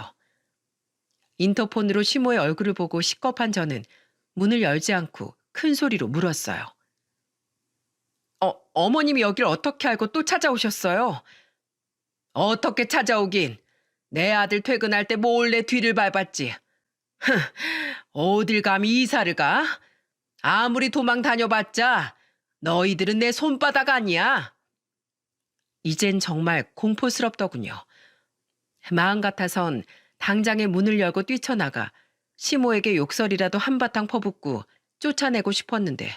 인터폰으로 시모의 얼굴을 보고 시겁한 저는 문을 열지 않고 큰 소리로 물었어요. 어머님이 여길 어떻게 알고 또 찾아오셨어요? 어떻게 찾아오긴. 내 아들 퇴근할 때 몰래 뒤를 밟았지. 흥, 어딜 감히 이사를 가? 아무리 도망 다녀봤자 너희들은 내 손바닥 아니야. 이젠 정말 공포스럽더군요. 마음 같아선 당장에 문을 열고 뛰쳐나가 시모에게 욕설이라도 한바탕 퍼붓고 쫓아내고 싶었는데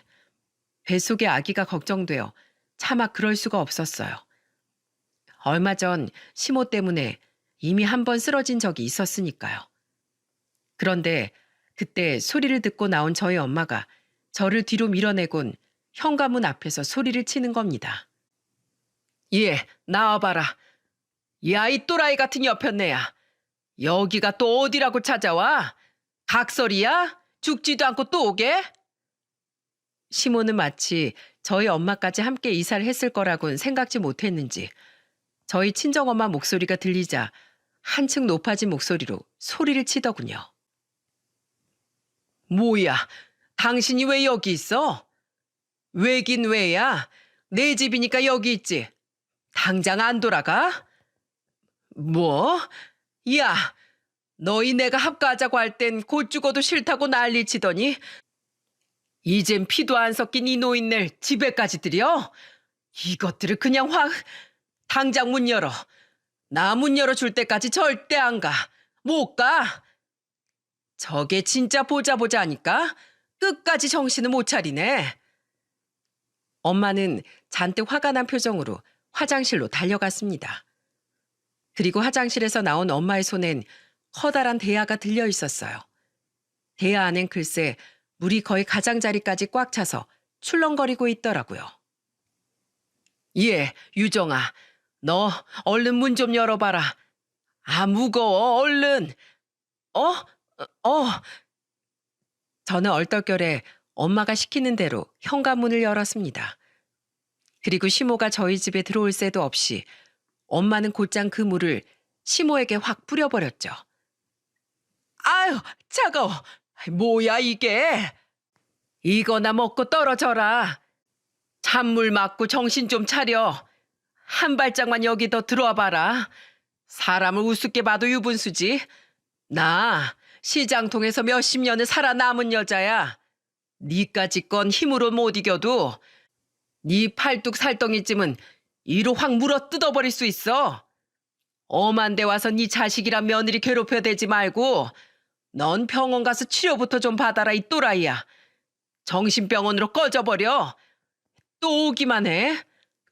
뱃속의 아기가 걱정되어 차마 그럴 수가 없었어요. 얼마 전 시모 때문에 이미 한 번 쓰러진 적이 있었으니까요. 그런데 그때 소리를 듣고 나온 저희 엄마가 저를 뒤로 밀어내곤 현관문 앞에서 소리를 치는 겁니다. 예, 나와봐라. 야, 이 또라이 같은 여편네야. 여기가 또 어디라고 찾아와? 각설이야? 죽지도 않고 또 오게? 시모는 마치 저희 엄마까지 함께 이사를 했을 거라곤 생각지 못했는지 저희 친정엄마 목소리가 들리자 한층 높아진 목소리로 소리를 치더군요. 뭐야, 당신이 왜 여기 있어? 왜긴 왜야? 내 집이니까 여기 있지. 당장 안 돌아가? 뭐? 야, 너희 내가 합가하자고 할 땐 곧 죽어도 싫다고 난리치더니 이젠 피도 안 섞인 이 노인네를 집에까지 들여? 이것들을 그냥 당장 문 열어. 나 문 열어줄 때까지 절대 안 가. 못 가. 저게 진짜 보자 하니까 끝까지 정신을 못 차리네. 엄마는 잔뜩 화가 난 표정으로 화장실로 달려갔습니다. 그리고 화장실에서 나온 엄마의 손엔 커다란 대야가 들려 있었어요. 대야 안엔 글쎄 물이 거의 가장자리까지 꽉 차서 출렁거리고 있더라고요. 예, 유정아, 너 얼른 문 좀 열어봐라. 아, 무거워, 얼른. 어? 저는 얼떨결에 엄마가 시키는 대로 현관문을 열었습니다. 그리고 시모가 저희 집에 들어올 새도 없이 엄마는 곧장 그 물을 시모에게 확 뿌려버렸죠. 아유, 차가워. 뭐야 이게. 이거나 먹고 떨어져라. 찬물 맞고 정신 좀 차려. 한 발짝만 여기 더 들어와 봐라. 사람을 우습게 봐도 유분수지. 나 시장통에서 몇십 년을 살아남은 여자야. 니까지 건 힘으로 못 이겨도 니 팔뚝 살덩이쯤은 이로 확 물어 뜯어버릴 수 있어. 엄한 데 와서 니 자식이란 며느리 괴롭혀대지 말고 넌 병원 가서 치료부터 좀 받아라 이 또라이야. 정신병원으로 꺼져버려. 또 오기만 해.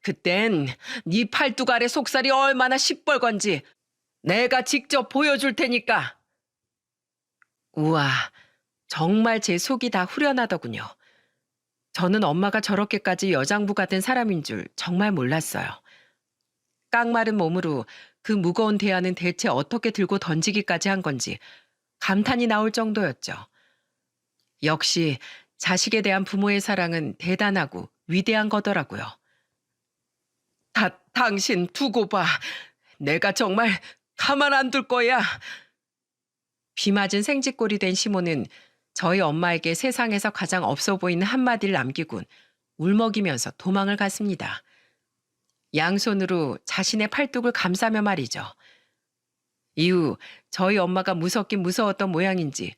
그땐 네 팔뚝 아래 속살이 얼마나 시뻘건지 내가 직접 보여줄 테니까. 우와, 정말 제 속이 다 후련하더군요. 저는 엄마가 저렇게까지 여장부가 된 사람인 줄 정말 몰랐어요. 깡마른 몸으로 그 무거운 대야는 대체 어떻게 들고 던지기까지 한 건지 감탄이 나올 정도였죠. 역시 자식에 대한 부모의 사랑은 대단하고 위대한 거더라고요. 당신 두고 봐. 내가 정말 가만 안 둘 거야. 비 맞은 생쥐꼴이 된 시모는 저희 엄마에게 세상에서 가장 없어 보이는 한마디를 남기곤 울먹이면서 도망을 갔습니다. 양손으로 자신의 팔뚝을 감싸며 말이죠. 이후 저희 엄마가 무섭긴 무서웠던 모양인지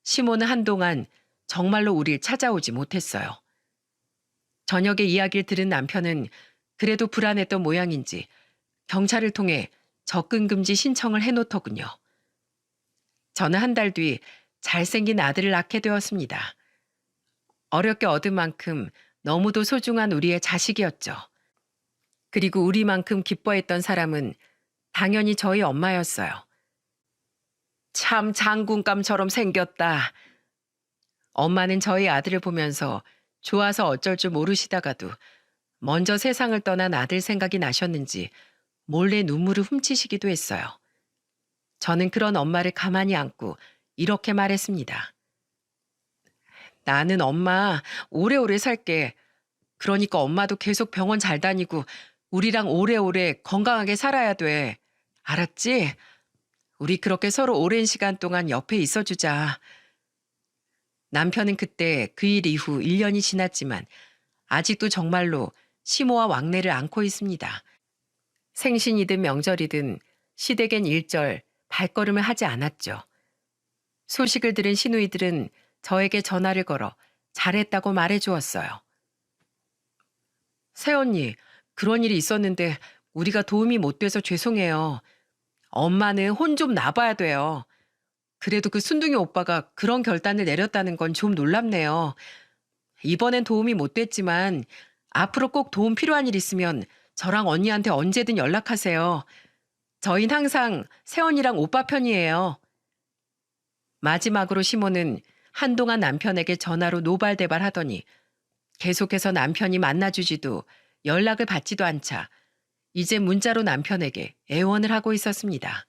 시모는 한동안 정말로 우릴 찾아오지 못했어요. 저녁에 이야기를 들은 남편은 그래도 불안했던 모양인지 경찰을 통해 접근 금지 신청을 해놓더군요. 저는 한 달 뒤 잘생긴 아들을 낳게 되었습니다. 어렵게 얻은 만큼 너무도 소중한 우리의 자식이었죠. 그리고 우리만큼 기뻐했던 사람은 당연히 저희 엄마였어요. 참 장군감처럼 생겼다. 엄마는 저희 아들을 보면서 좋아서 어쩔 줄 모르시다가도 먼저 세상을 떠난 아들 생각이 나셨는지 몰래 눈물을 훔치시기도 했어요. 저는 그런 엄마를 가만히 안고 이렇게 말했습니다. 나는 엄마 오래오래 살게. 그러니까 엄마도 계속 병원 잘 다니고 우리랑 오래오래 건강하게 살아야 돼. 알았지? 우리 그렇게 서로 오랜 시간 동안 옆에 있어주자. 남편은 그때 그 일 이후 1년이 지났지만 아직도 정말로 시모와 왕래를 안고 있습니다. 생신이든 명절이든 시댁엔 일절 발걸음을 하지 않았죠. 소식을 들은 시누이들은 저에게 전화를 걸어 잘했다고 말해주었어요. 새언니, 그런 일이 있었는데 우리가 도움이 못 돼서 죄송해요. 엄마는 혼 좀 나봐야 돼요. 그래도 그 순둥이 오빠가 그런 결단을 내렸다는 건 좀 놀랍네요. 이번엔 도움이 못 됐지만 앞으로 꼭 도움 필요한 일 있으면 저랑 언니한테 언제든 연락하세요. 저흰 항상 새언니랑 오빠 편이에요. 마지막으로 시모는 한동안 남편에게 전화로 노발대발하더니 계속해서 남편이 만나주지도 연락을 받지도 않자 이제 문자로 남편에게 애원을 하고 있었습니다.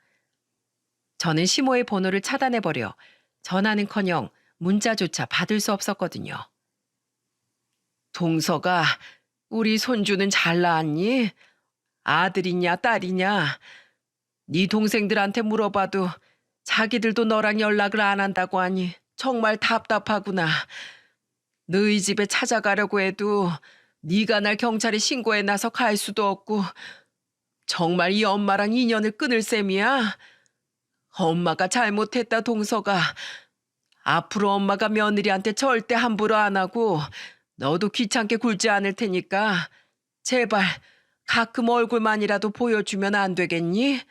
저는 시모의 번호를 차단해버려 전화는커녕 문자조차 받을 수 없었거든요. 동서가, 우리 손주는 잘 낳았니? 아들이냐, 딸이냐? 네 동생들한테 물어봐도 자기들도 너랑 연락을 안 한다고 하니 정말 답답하구나. 너희 집에 찾아가려고 해도 네가 날 경찰에 신고해 놔서 갈 수도 없고 정말 이 엄마랑 인연을 끊을 셈이야? 엄마가 잘못했다, 동서가. 앞으로 엄마가 며느리한테 절대 함부로 안 하고 너도 귀찮게 굴지 않을 테니까 제발 가끔 얼굴만이라도 보여주면 안 되겠니?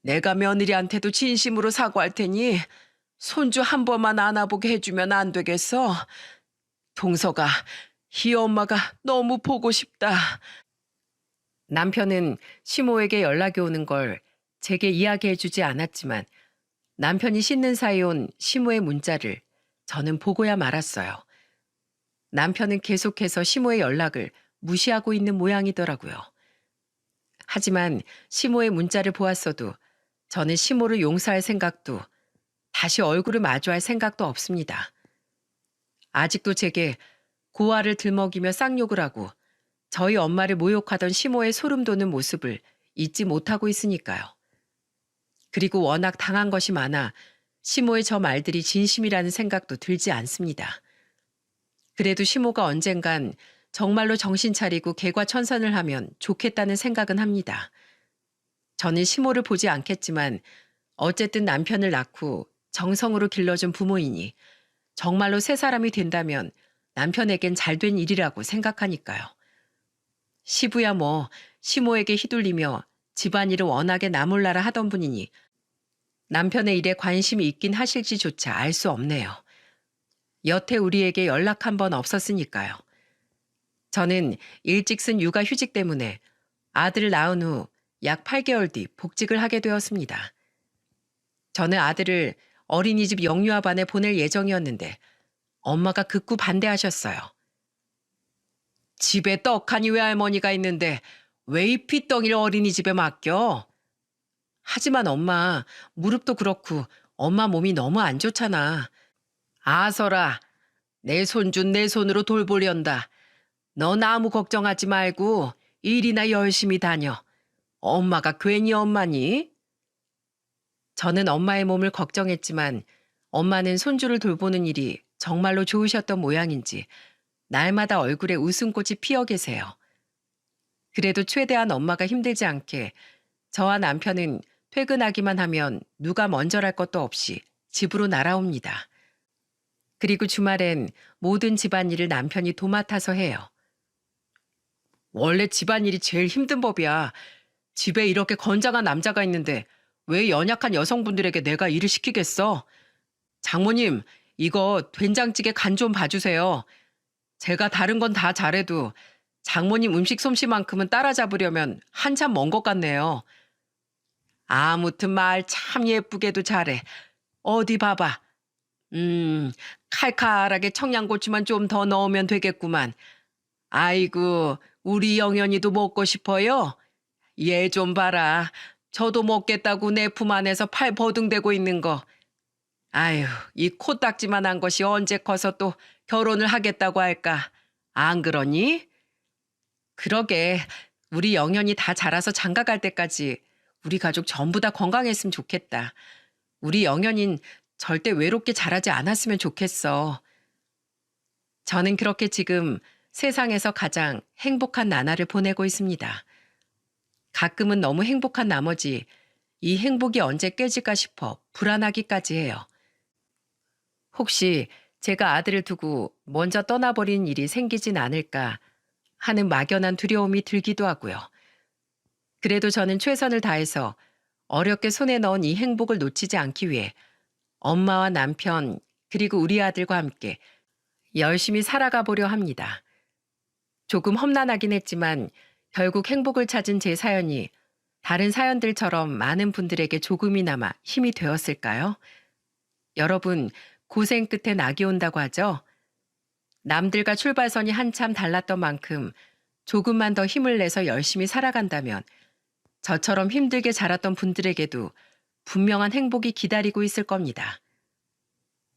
내가 며느리한테도 진심으로 사과할 테니 손주 한 번만 안아보게 해주면 안 되겠어? 동서가, 이 엄마가 너무 보고 싶다. 남편은 시모에게 연락이 오는 걸 제게 이야기해주지 않았지만 남편이 씻는 사이 온 시모의 문자를 저는 보고야 말았어요. 남편은 계속해서 시모의 연락을 무시하고 있는 모양이더라고요. 하지만 시모의 문자를 보았어도 저는 시모를 용서할 생각도 다시 얼굴을 마주할 생각도 없습니다. 아직도 제게 고아를 들먹이며 쌍욕을 하고 저희 엄마를 모욕하던 시모의 소름 돋는 모습을 잊지 못하고 있으니까요. 그리고 워낙 당한 것이 많아 시모의 저 말들이 진심이라는 생각도 들지 않습니다. 그래도 시모가 언젠간 정말로 정신 차리고 개과천선을 하면 좋겠다는 생각은 합니다. 저는 시모를 보지 않겠지만 어쨌든 남편을 낳고 정성으로 길러준 부모이니 정말로 새 사람이 된다면 남편에겐 잘된 일이라고 생각하니까요. 시부야 뭐 시모에게 휘둘리며 집안일을 워낙에 나몰라라 하던 분이니 남편의 일에 관심이 있긴 하실지조차 알 수 없네요. 여태 우리에게 연락 한 번 없었으니까요. 저는 일찍 쓴 육아휴직 때문에 아들을 낳은 후 약 8개월 뒤 복직을 하게 되었습니다. 저는 아들을 어린이집 영유아반에 보낼 예정이었는데 엄마가 극구 반대하셨어요. 집에 떡하니 외할머니가 있는데 왜 이 핏덩이를 어린이집에 맡겨? 하지만 엄마, 무릎도 그렇고 엄마 몸이 너무 안 좋잖아. 아서라, 내 손주 내 손으로 돌보련다. 넌 아무 걱정하지 말고 일이나 열심히 다녀. 엄마가 괜히 엄마니? 저는 엄마의 몸을 걱정했지만 엄마는 손주를 돌보는 일이 정말로 좋으셨던 모양인지 날마다 얼굴에 웃음꽃이 피어 계세요. 그래도 최대한 엄마가 힘들지 않게 저와 남편은 퇴근하기만 하면 누가 먼저랄 것도 없이 집으로 날아옵니다. 그리고 주말엔 모든 집안일을 남편이 도맡아서 해요. 원래 집안일이 제일 힘든 법이야. 집에 이렇게 건장한 남자가 있는데 왜 연약한 여성분들에게 내가 일을 시키겠어? 장모님, 이거 된장찌개 간 좀 봐주세요. 제가 다른 건 다 잘해도 장모님 음식 솜씨만큼은 따라잡으려면 한참 먼 것 같네요. 아무튼 말 참 예쁘게도 잘해. 어디 봐봐. 칼칼하게 청양고추만 좀 더 넣으면 되겠구만. 아이고, 우리 영연이도 먹고 싶어요? 얘 좀 봐라. 저도 먹겠다고 내 품 안에서 팔 버둥대고 있는 거. 아유, 이 코딱지만한 것이 언제 커서 또 결혼을 하겠다고 할까? 안 그러니? 그러게, 우리 영연이 다 자라서 장가 갈 때까지 우리 가족 전부 다 건강했으면 좋겠다. 우리 영연인 절대 외롭게 자라지 않았으면 좋겠어. 저는 그렇게 지금 세상에서 가장 행복한 나날을 보내고 있습니다. 가끔은 너무 행복한 나머지 이 행복이 언제 깨질까 싶어 불안하기까지 해요. 혹시 제가 아들을 두고 먼저 떠나버리는 일이 생기진 않을까 하는 막연한 두려움이 들기도 하고요. 그래도 저는 최선을 다해서 어렵게 손에 넣은 이 행복을 놓치지 않기 위해 엄마와 남편 그리고 우리 아들과 함께 열심히 살아가 보려 합니다. 조금 험난하긴 했지만 결국 행복을 찾은 제 사연이 다른 사연들처럼 많은 분들에게 조금이나마 힘이 되었을까요? 여러분, 고생 끝에 낙이 온다고 하죠? 남들과 출발선이 한참 달랐던 만큼 조금만 더 힘을 내서 열심히 살아간다면 저처럼 힘들게 자랐던 분들에게도 분명한 행복이 기다리고 있을 겁니다.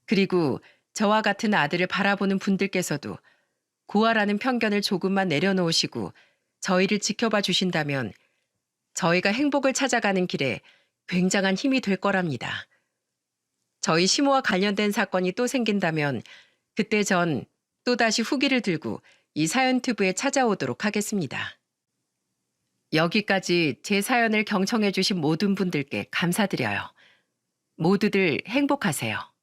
그리고 저와 같은 아들을 바라보는 분들께서도 고아라는 편견을 조금만 내려놓으시고 저희를 지켜봐 주신다면 저희가 행복을 찾아가는 길에 굉장한 힘이 될 거랍니다. 저희 시모와 관련된 사건이 또 생긴다면 그때 전 또다시 후기를 들고 이 사연 튜브에 찾아오도록 하겠습니다. 여기까지 제 사연을 경청해 주신 모든 분들께 감사드려요. 모두들 행복하세요.